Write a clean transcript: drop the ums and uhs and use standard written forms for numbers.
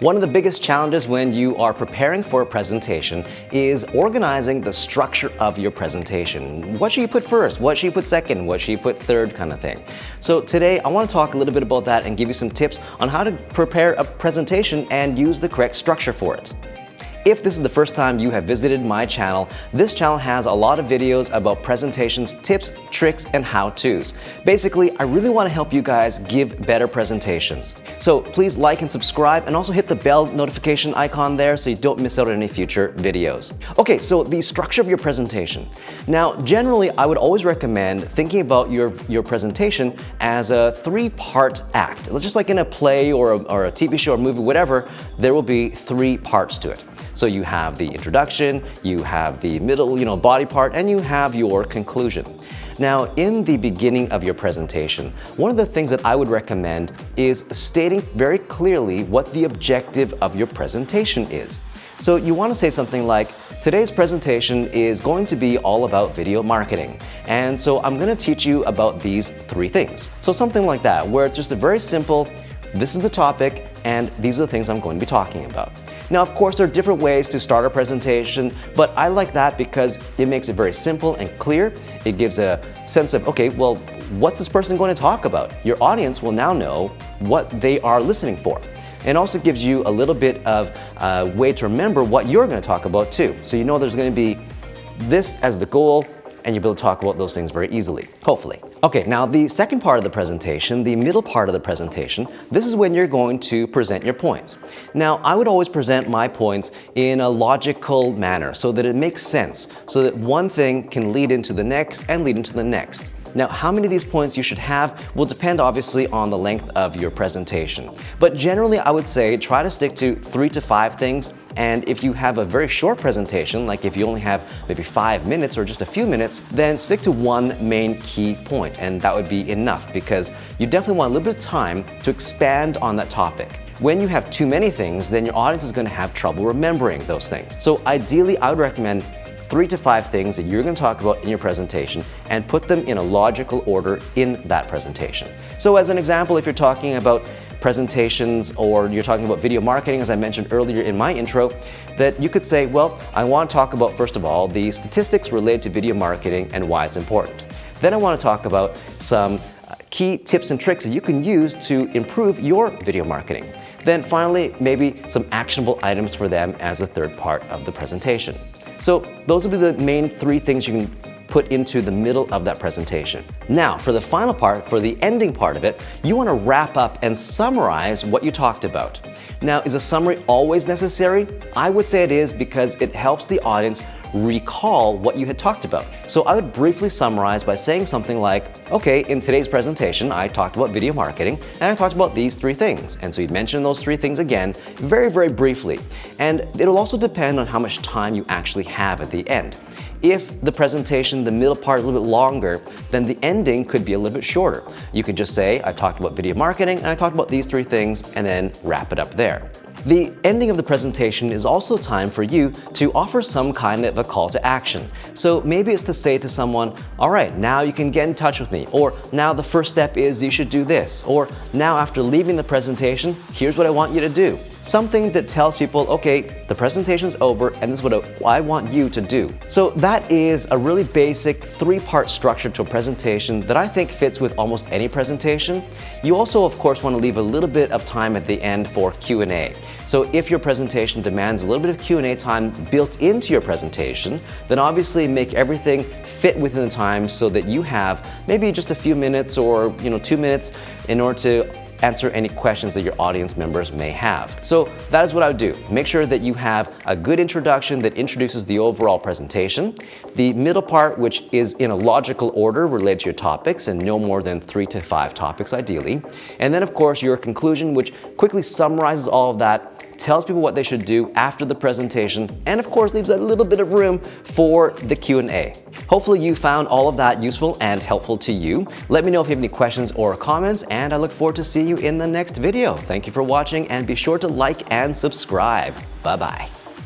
One of the biggest challenges when you are preparing for a presentation is organizing the structure of your presentation. What should you put first? What should you put second? What should you put third, kind of thing. So today I want to talk a little bit about that and give you some tips on how to prepare a presentation and use the correct structure for it. If this is the first time you have visited my channel, this channel has a lot of videos about presentations, tips, tricks, and how-tos. Basically, I really want to help you guys give better presentations. So please like and subscribe, and also hit the bell notification icon there so you don't miss out on any future videos. Okay, so the structure of your presentation. Now, generally, I would always recommend thinking about your presentation as a three-part act. Just like in a play or a TV show or movie, whatever, there will be three parts to it. So you have the introduction, you have the middle, body part, and you have your conclusion. Now, in the beginning of your presentation, one of the things that I would recommend is stating very clearly what the objective of your presentation is. So you want to say something like, today's presentation is going to be all about video marketing. And so I'm going to teach you about these three things. So something like that, where it's just a very simple, this is the topic, and these are the things I'm going to be talking about. Now, of course, there are different ways to start a presentation, but I like that because it makes it very simple and clear. It gives a sense of, okay, well, what's this person going to talk about? Your audience will now know what they are listening for. And also gives you a little bit of a way to remember what you're going to talk about too. So you know there's going to be this as the goal, and you'll be able to talk about those things very easily, hopefully. Okay, now the second part of the presentation, the middle part of the presentation, this is when you're going to present your points. Now, I would always present my points in a logical manner so that it makes sense, so that one thing can lead into the next and lead into the next. Now, how many of these points you should have will depend obviously on the length of your presentation. But generally, I would say try to stick to 3 to 5 things. And if you have a very short presentation, like if you only have maybe 5 minutes or just a few minutes, then stick to one main key point, and that would be enough because you definitely want a little bit of time to expand on that topic. When you have too many things, then your audience is going to have trouble remembering those things. So ideally, I would recommend 3 to 5 things that you're going to talk about in your presentation and put them in a logical order in that presentation. So as an example, if you're talking about presentations or you're talking about video marketing, as I mentioned earlier in my intro, that you could say, well, I want to talk about, first of all, the statistics related to video marketing and why it's important. Then I want to talk about some key tips and tricks that you can use to improve your video marketing. Then finally, maybe some actionable items for them as a third part of the presentation. So those will be the main 3 things you can put into the middle of that presentation. Now, for the final part, for the ending part of it, you want to wrap up and summarize what you talked about. Now, is a summary always necessary? I would say it is because it helps the audience recall what you had talked about. So I would briefly summarize by saying something like, okay, in today's presentation, I talked about video marketing and I talked about these 3 things. And so you'd mention those 3 things again, very, very briefly. And it'll also depend on how much time you actually have at the end. If the presentation, the middle part is a little bit longer, then the ending could be a little bit shorter. You could just say, I talked about video marketing and I talked about these 3 things, and then wrap it up there. The ending of the presentation is also time for you to offer some kind of a call to action. So maybe it's to say to someone, all right, now you can get in touch with me, or now the first step is you should do this, or now after leaving the presentation, here's what I want you to do. Something that tells people, okay, the presentation's over and this is what I want you to do. So that is a really basic 3-part structure to a presentation that I think fits with almost any presentation. You also, of course, want to leave a little bit of time at the end for Q&A. So if your presentation demands a little bit of Q&A time built into your presentation, then obviously make everything fit within the time so that you have maybe just a few minutes or 2 minutes in order to answer any questions that your audience members may have. So that is what I would do. Make sure that you have a good introduction that introduces the overall presentation, the middle part, which is in a logical order related to your topics and no more than 3 to 5 topics ideally. And then of course your conclusion, which quickly summarizes all of that, tells people what they should do after the presentation, and of course leaves a little bit of room for the Q&A. Hopefully you found all of that useful and helpful to you. Let me know if you have any questions or comments, and I look forward to seeing you in the next video. Thank you for watching, and be sure to like and subscribe. Bye-bye.